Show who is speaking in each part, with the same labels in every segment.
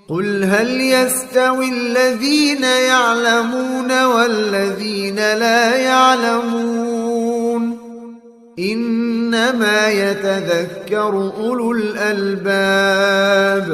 Speaker 1: قل هل يستوي الذين يعلمون والذين لا يعلمون إنما يتذكر أولو الألباب.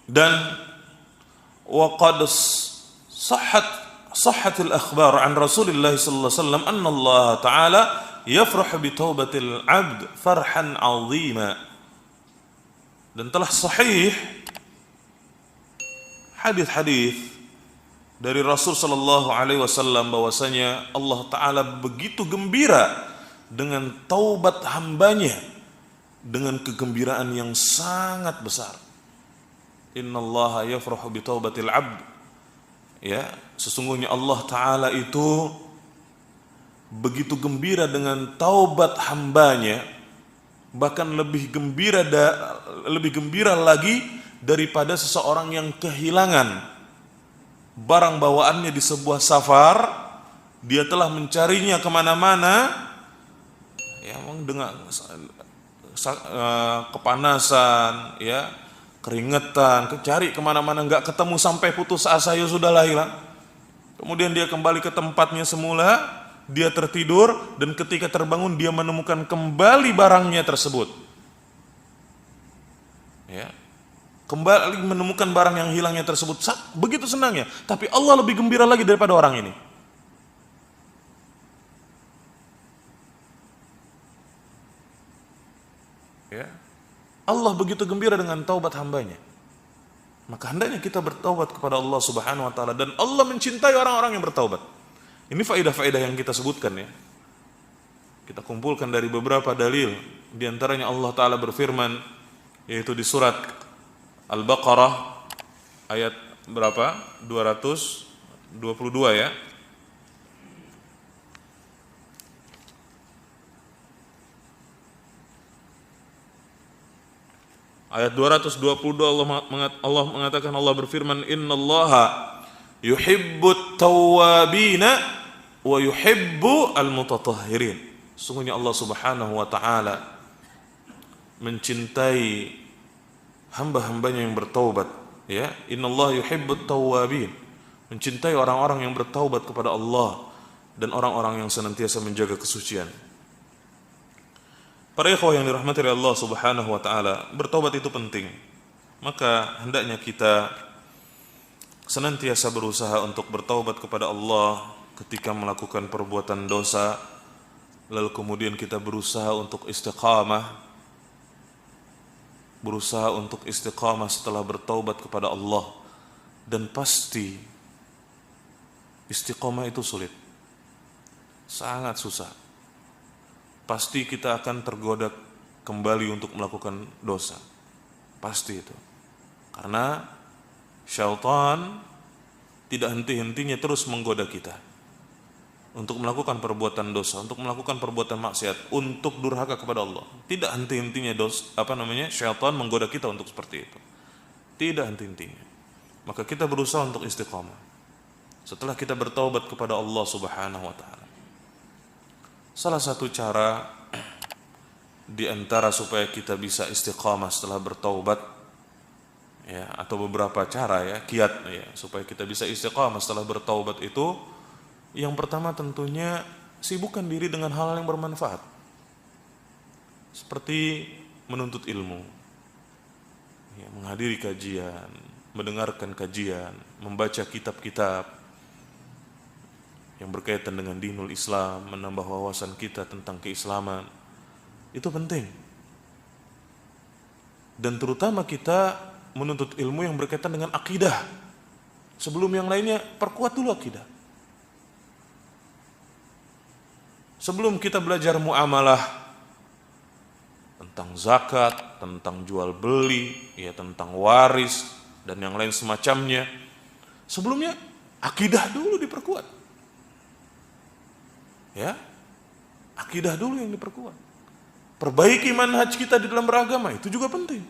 Speaker 2: Dan waqad sahhatil akhbar an Rasulillah sallallahu alaihi wasallam anna Allah taala yafrah bi taubatil 'abd farhan 'azima. Dan telah sahih hadis-hadis dari Rasul sallallahu alaihi wasallam bahwasanya Allah taala begitu gembira dengan taubat hambanya dengan kegembiraan yang sangat besar. Innallaha yafrahu bi taubatil 'abd. Ya, sesungguhnya Allah taala itu begitu gembira dengan taubat hambanya, bahkan lebih gembira lagi daripada seseorang yang kehilangan barang bawaannya di sebuah safar. Dia telah mencarinya kemana-mana, ya, dengan kepanasan, ya, keringetan, cari kemana-mana nggak ketemu sampai putus asa, ya sudahlah, hilang. Kemudian dia kembali ke tempatnya semula, dia tertidur, dan ketika terbangun dia menemukan kembali barangnya tersebut. Ya, kembali menemukan barang yang hilangnya tersebut, begitu senangnya. Tapi Allah lebih gembira lagi daripada orang ini. Ya, Allah begitu gembira dengan taubat hambanya. Maka hendaknya kita bertaubat kepada Allah subhanahu wa ta'ala. Dan Allah mencintai orang-orang yang bertaubat. Ini faedah-faedah yang kita sebutkan, ya. Kita kumpulkan dari beberapa dalil. Di antaranya Allah ta'ala berfirman, yaitu di surat Al-Baqarah ayat berapa? 222, ya. Ayat 222 Allah mengatakan, Allah berfirman, innallaha yuhibbut tawwabina wa yuhibbu al-mutatahhirin. Sungguhnya Allah subhanahu wa ta'ala mencintai hamba-hambanya yang bertaubat, ya. Innallaha yuhibbut tawwabin, mencintai orang-orang yang bertaubat kepada Allah dan orang-orang yang senantiasa menjaga kesucian. Para ikhwah yang dirahmati oleh Allah subhanahu wa ta'ala, bertaubat itu penting. Maka hendaknya kita senantiasa berusaha untuk bertaubat kepada Allah ketika melakukan perbuatan dosa. Lalu kemudian kita berusaha untuk istiqamah. Berusaha untuk istiqamah setelah bertaubat kepada Allah. Dan pasti istiqamah itu sulit. Sangat susah. Pasti kita akan tergoda kembali untuk melakukan dosa. Pasti itu. Karena syaitan tidak henti-hentinya terus menggoda kita untuk melakukan perbuatan dosa, untuk melakukan perbuatan maksiat, untuk durhaka kepada Allah. Tidak henti-hentinya syaitan menggoda kita untuk seperti itu. Tidak henti-hentinya. Maka kita berusaha untuk istiqamah. Setelah kita bertaubat kepada Allah subhanahu wa ta'ala. Salah satu cara di antara supaya kita bisa istiqamah setelah bertaubat, ya, atau beberapa cara, ya, kiat, ya, supaya kita bisa istiqamah setelah bertaubat itu, yang pertama tentunya sibukkan diri dengan hal yang bermanfaat. Seperti menuntut ilmu, ya, menghadiri kajian, mendengarkan kajian, membaca kitab-kitab yang berkaitan dengan dinul Islam, menambah wawasan kita tentang keislaman. Itu penting. Dan terutama kita menuntut ilmu yang berkaitan dengan akidah. Sebelum yang lainnya, perkuat dulu akidah. Sebelum kita belajar muamalah tentang zakat, tentang jual beli, ya, tentang waris dan yang lain semacamnya, sebelumnya akidah dulu diperkuat. Ya, akidah dulu yang diperkuat. Perbaiki manhaj kita di dalam beragama, itu juga penting.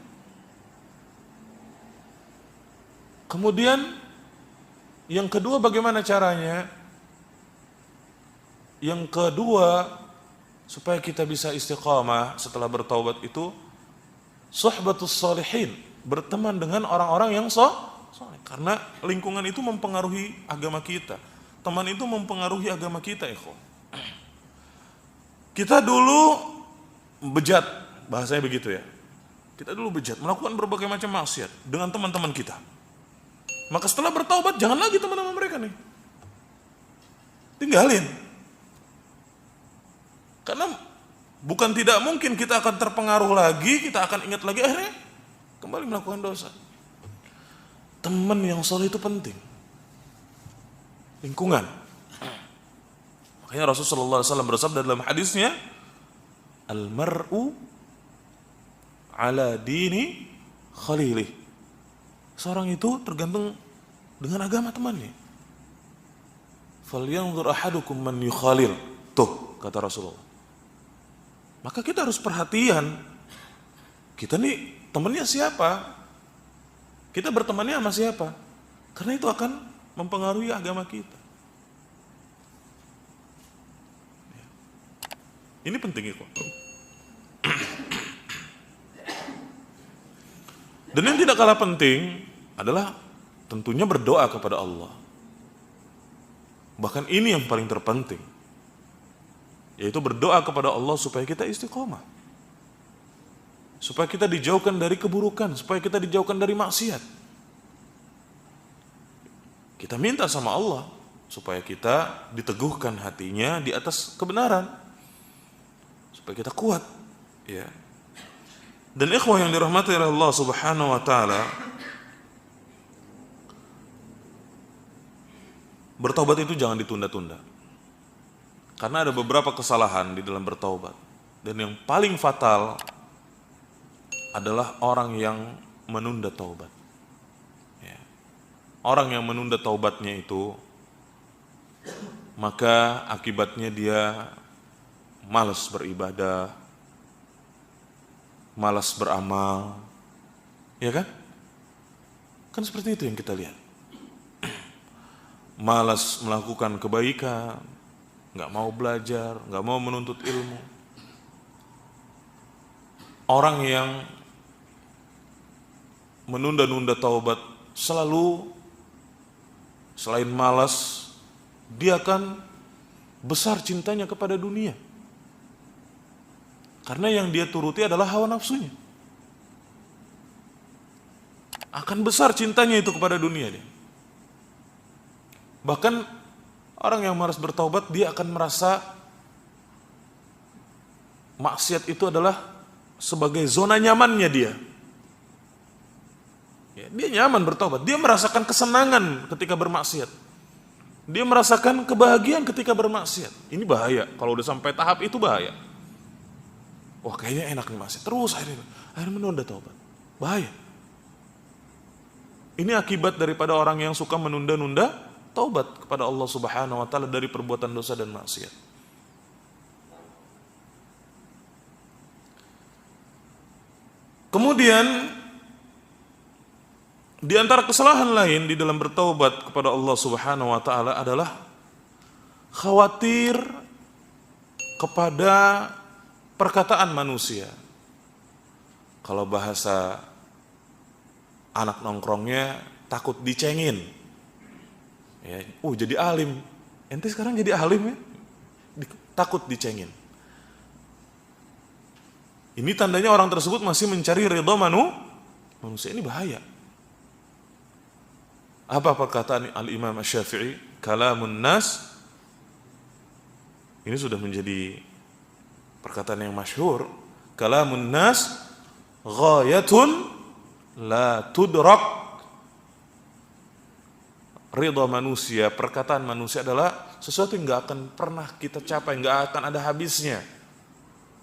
Speaker 2: Kemudian Yang kedua, bagaimana caranya? Yang kedua, supaya kita bisa istiqamah setelah bertaubat itu, suhbatus sholihin, berteman dengan orang-orang yang soleh. Karena lingkungan itu mempengaruhi agama kita. Teman itu mempengaruhi agama kita, ikhwan. Kita dulu bejat, bahasanya begitu ya. Kita dulu bejat, melakukan berbagai macam maksiat dengan teman-teman kita. Maka setelah bertaubat, jangan lagi teman-teman mereka nih. Tinggalin. Karena bukan tidak mungkin kita akan terpengaruh lagi, kita akan ingat lagi, akhirnya kembali melakukan dosa. Teman yang soleh itu penting. Lingkungan. Makanya Rasulullah SAW bersabda dalam hadisnya, Al-mar'u ala dini khalilih. Seorang itu tergantung dengan agama temannya. Falyanzur ahadukum man yukhalil. Tuh, kata Rasulullah. Maka kita harus perhatian. Kita nih temannya siapa? Kita bertemannya sama siapa? Karena itu akan mempengaruhi agama kita. Ini penting kok. Dan yang tidak kalah penting adalah tentunya berdoa kepada Allah. Bahkan ini yang paling terpenting, yaitu berdoa kepada Allah supaya kita istiqomah, supaya kita dijauhkan dari keburukan, supaya kita dijauhkan dari maksiat. Kita minta sama Allah supaya kita diteguhkan hatinya di atas kebenaran, supaya kita kuat, ya. Dan ikhwah yang dirahmati oleh Allah Subhanahu wa taala, bertaubat itu jangan ditunda-tunda. Karena ada beberapa kesalahan di dalam bertaubat. Dan yang paling fatal adalah orang yang menunda taubat. Ya. Orang yang menunda taubatnya itu, maka akibatnya dia malas beribadah, malas beramal, ya kan? Kan seperti itu yang kita lihat. Malas melakukan kebaikan, nggak mau belajar, nggak mau menuntut ilmu. Orang yang menunda-nunda taubat selalu, selain malas, dia akan besar cintanya kepada dunia. Karena yang dia turuti adalah hawa nafsunya. Akan besar cintanya itu kepada dunia dia. Bahkan orang yang malas bertaubat, dia akan merasa maksiat itu adalah sebagai zona nyamannya dia. Ya, dia nyaman bertaubat, dia merasakan kesenangan ketika bermaksiat. Dia merasakan kebahagiaan ketika bermaksiat. Ini bahaya, kalau udah sampai tahap itu bahaya. Wah, kayaknya enak nih maksiat, terus akhirnya menunda taubat. Bahaya. Ini akibat daripada orang yang suka menunda-nunda taubat kepada Allah Subhanahu wa taala dari perbuatan dosa dan maksiat. Kemudian di antara kesalahan lain di dalam bertaubat kepada Allah Subhanahu wa taala adalah khawatir kepada perkataan manusia. Kalau bahasa anak nongkrongnya, takut dicengin. Ya, jadi alim. Ente sekarang jadi alim ya? Takut dicengin. Ini tandanya orang tersebut masih mencari ridha manusia. Ini bahaya. Apa perkataan Al-Imam Asy-Syafi'i? Kalamun nas. Ini sudah menjadi perkataan yang masyhur. Kalamun nas ghayatun la tudrak. Ridha manusia, perkataan manusia adalah sesuatu yang gak akan pernah kita capai, gak akan ada habisnya,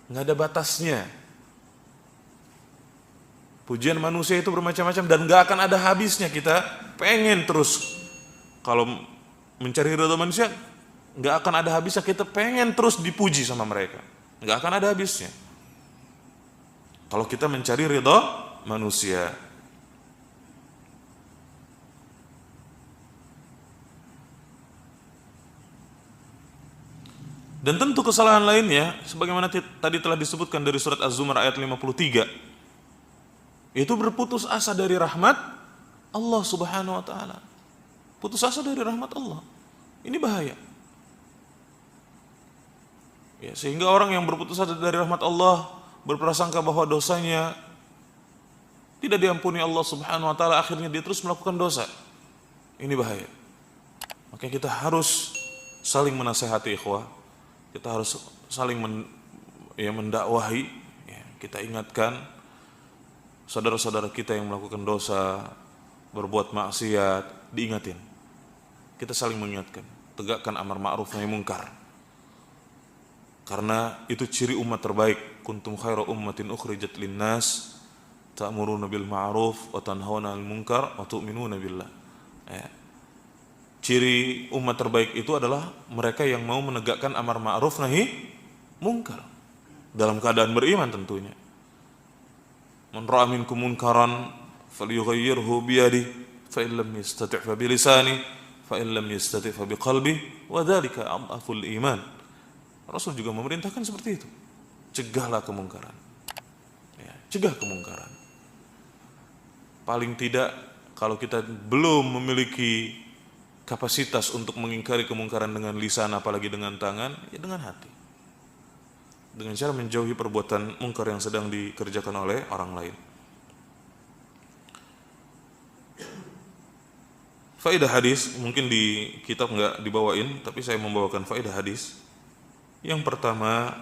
Speaker 2: gak ada batasnya. Pujian manusia itu bermacam-macam dan gak akan ada habisnya. Kita pengen terus, kalau mencari ridha manusia gak akan ada habisnya. Kita pengen terus dipuji sama mereka, gak akan ada habisnya kalau kita mencari ridha manusia. Dan tentu kesalahan lainnya sebagaimana tadi telah disebutkan dari surat Az-Zumar ayat 53, itu berputus asa dari rahmat Allah Subhanahu wa taala. Putus asa dari rahmat Allah. Ini bahaya. Ya, sehingga orang yang berputus asa dari rahmat Allah berprasangka bahwa dosanya tidak diampuni Allah Subhanahu wa taala, akhirnya dia terus melakukan dosa. Ini bahaya. Maka kita harus saling menasehati ikhwah. Kita harus saling mendakwahi, ya, kita ingatkan saudara-saudara kita yang melakukan dosa, berbuat maksiat, diingatin. Kita saling mengingatkan, tegakkan amar ma'ruf nahi munkar. Karena itu ciri umat terbaik. Kuntum khairu ummatin ukhrijat linnas ta'muruna bil ma'ruf wa tanhauna 'anil munkar wa tu'minuna billah. Ya. Ciri umat terbaik itu adalah mereka yang mau menegakkan amar ma'ruf nahi munkar dalam keadaan beriman tentunya. Man ra'a minkum munkaran falyughayyirhu biyadihi fa in lam yastati' fa bilisanihi fa in lam yastati' fa biqalbihi wa dzalika adhaful iman. Rasul juga memerintahkan seperti itu. Cegahlah kemungkaran. Ya, cegah kemungkaran. Paling tidak kalau kita belum memiliki kapasitas untuk mengingkari kemungkaran dengan lisan, apalagi dengan tangan, ya dengan hati. Dengan cara menjauhi perbuatan mungkar yang sedang dikerjakan oleh orang lain. Faedah hadis, mungkin di kitab enggak dibawain, tapi saya membawakan faedah hadis. Yang pertama,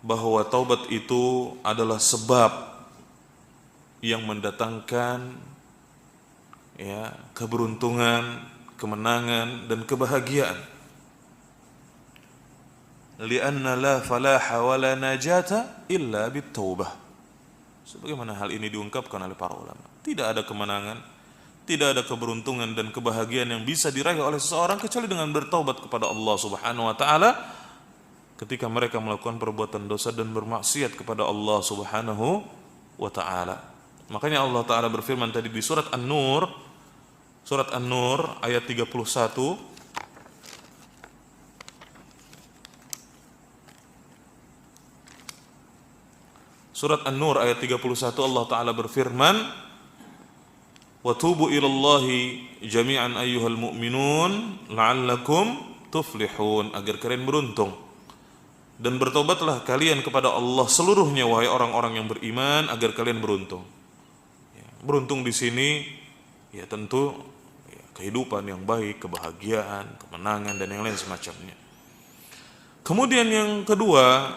Speaker 2: bahwa taubat itu adalah sebab yang mendatangkan keberuntungan, kemenangan dan kebahagiaan. Lianna la falaha wa la najata illa bitaubah. Sebagaimana hal ini diungkapkan oleh para ulama. Tidak ada kemenangan, tidak ada keberuntungan dan kebahagiaan yang bisa diraih oleh seseorang kecuali dengan bertaubat kepada Allah Subhanahu wa taala ketika mereka melakukan perbuatan dosa dan bermaksiat kepada Allah Subhanahu wa taala. Makanya Allah taala berfirman tadi di surat An-Nur, ayat 31, Surat An-Nur ayat 31, Allah taala berfirman, "Wa tubu ilallahi jami'an ayyuhal mu'minun la'allakum tuflihun," agar kalian beruntung. Dan bertobatlah kalian kepada Allah seluruhnya wahai orang-orang yang beriman agar kalian beruntung. Beruntung di sini ya tentu kehidupan yang baik, kebahagiaan, kemenangan dan yang lain semacamnya. Kemudian yang kedua,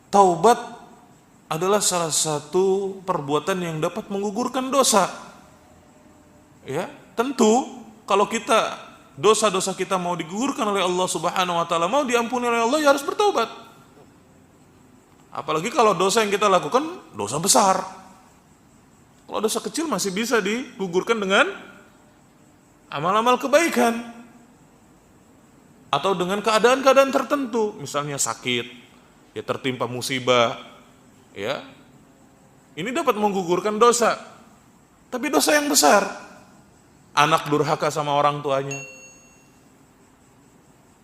Speaker 2: taubat adalah salah satu perbuatan yang dapat menggugurkan dosa. Ya, tentu kalau kita dosa-dosa kita mau digugurkan oleh Allah Subhanahu wa taala, mau diampuni oleh Allah, ya harus bertaubat. Apalagi kalau dosa yang kita lakukan dosa besar. Kalau dosa kecil masih bisa digugurkan dengan amal-amal kebaikan atau dengan keadaan-keadaan tertentu, misalnya sakit, ya tertimpa musibah, ya. Ini dapat menggugurkan dosa. Tapi dosa yang besar, anak durhaka sama orang tuanya,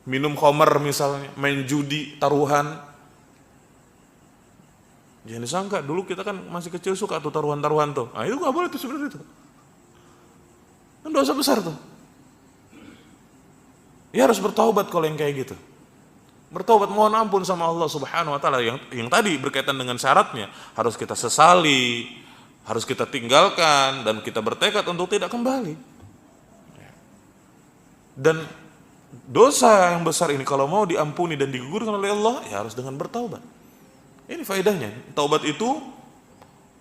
Speaker 2: minum khamar misalnya, main judi, taruhan. Jangan disangka, dulu kita kan masih kecil suka tuh taruhan-taruhan tuh. Nah itu gak boleh tuh sebenarnya itu. Kan dosa besar tuh. Ya harus bertaubat kalau yang kayak gitu. Bertaubat mohon ampun sama Allah Subhanahu wa taala yang tadi berkaitan dengan syaratnya, harus kita sesali, harus kita tinggalkan dan kita bertekad untuk tidak kembali. Dan dosa yang besar ini kalau mau diampuni dan digugurkan oleh Allah, ya harus dengan bertaubat. Ini faedahnya. Taubat itu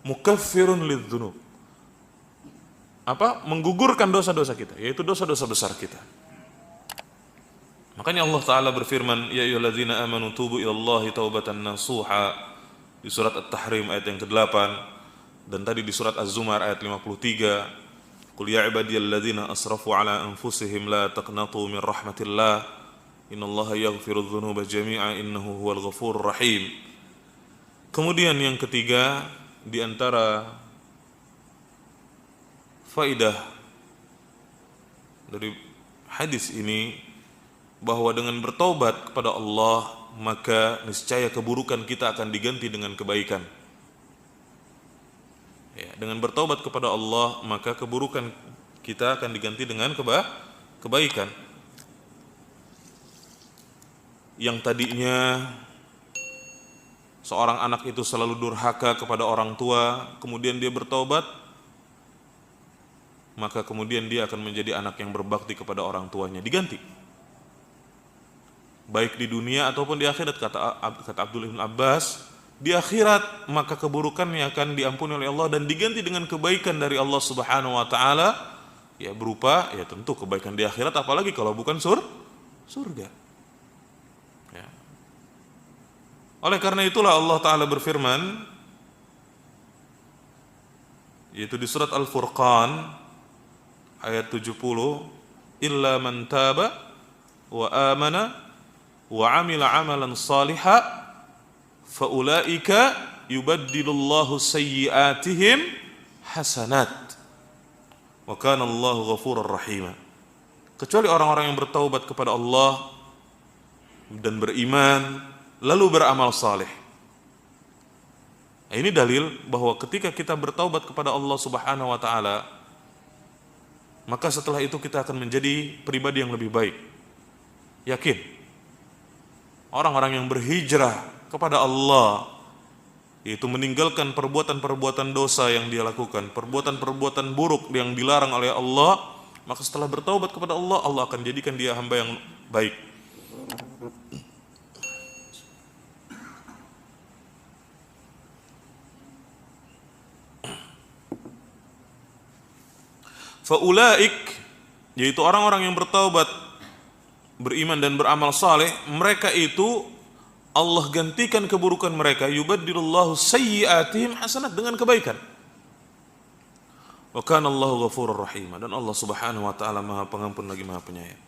Speaker 2: mukaffirun lidzunub. Menggugurkan dosa-dosa kita, yaitu dosa-dosa besar kita. Makanya Allah taala berfirman, ya ayyuhalladzina amanu tubu ilallahi taubatan nasuha, di surat At-Tahrim ayat yang ke-8, dan tadi di surat Az-Zumar ayat 53, qul ya ibadiyalladzina asrafu ala anfusihim la taqnatu min rahmatillah innallaha yaghfirudz dzunuba jami'a innahu huwal ghafurur rahim. Kemudian yang ketiga, di antara faedah dari hadis ini bahwa dengan bertaubat kepada Allah maka niscaya keburukan kita akan diganti dengan kebaikan. Ya, dengan bertaubat kepada Allah maka keburukan kita akan diganti dengan kebaikan. Yang tadinya seorang anak itu selalu durhaka kepada orang tua, kemudian dia bertaubat, maka kemudian dia akan menjadi anak yang berbakti kepada orang tuanya, diganti. Baik di dunia ataupun di akhirat, kata Abdullah bin Abbas, di akhirat maka keburukannya akan diampuni oleh Allah dan diganti dengan kebaikan dari Allah Subhanahu wa taala, ya berupa ya tentu kebaikan di akhirat, apalagi kalau bukan surga. Ya. Oleh karena itulah Allah taala berfirman, yaitu di surat Al-Furqan ayat 70, illa man taba wa amana wa amila amalan saliha faulaika yubaddilullahu sayyiatihim hasanat wa kana Allahu ghafurur rahim. Kecuali orang-orang yang bertaubat kepada Allah dan beriman lalu beramal saleh. Ini dalil bahwa ketika kita bertaubat kepada Allah Subhanahu wa taala, maka setelah itu kita akan menjadi pribadi yang lebih baik. Yakin orang-orang yang berhijrah kepada Allah, yaitu meninggalkan perbuatan-perbuatan dosa yang dia lakukan, perbuatan-perbuatan buruk yang dilarang oleh Allah, maka setelah bertaubat kepada Allah, Allah akan jadikan dia hamba yang baik. Faulaik, yaitu orang-orang yang bertaubat, beriman dan beramal saleh, mereka itu Allah gantikan keburukan mereka, yubaddilullahu sayyiatihim hasanat, dengan kebaikan. Wa kana Allahu ghafurur rahim, dan Allah Subhanahu wa taala Maha Pengampun lagi Maha Penyayang.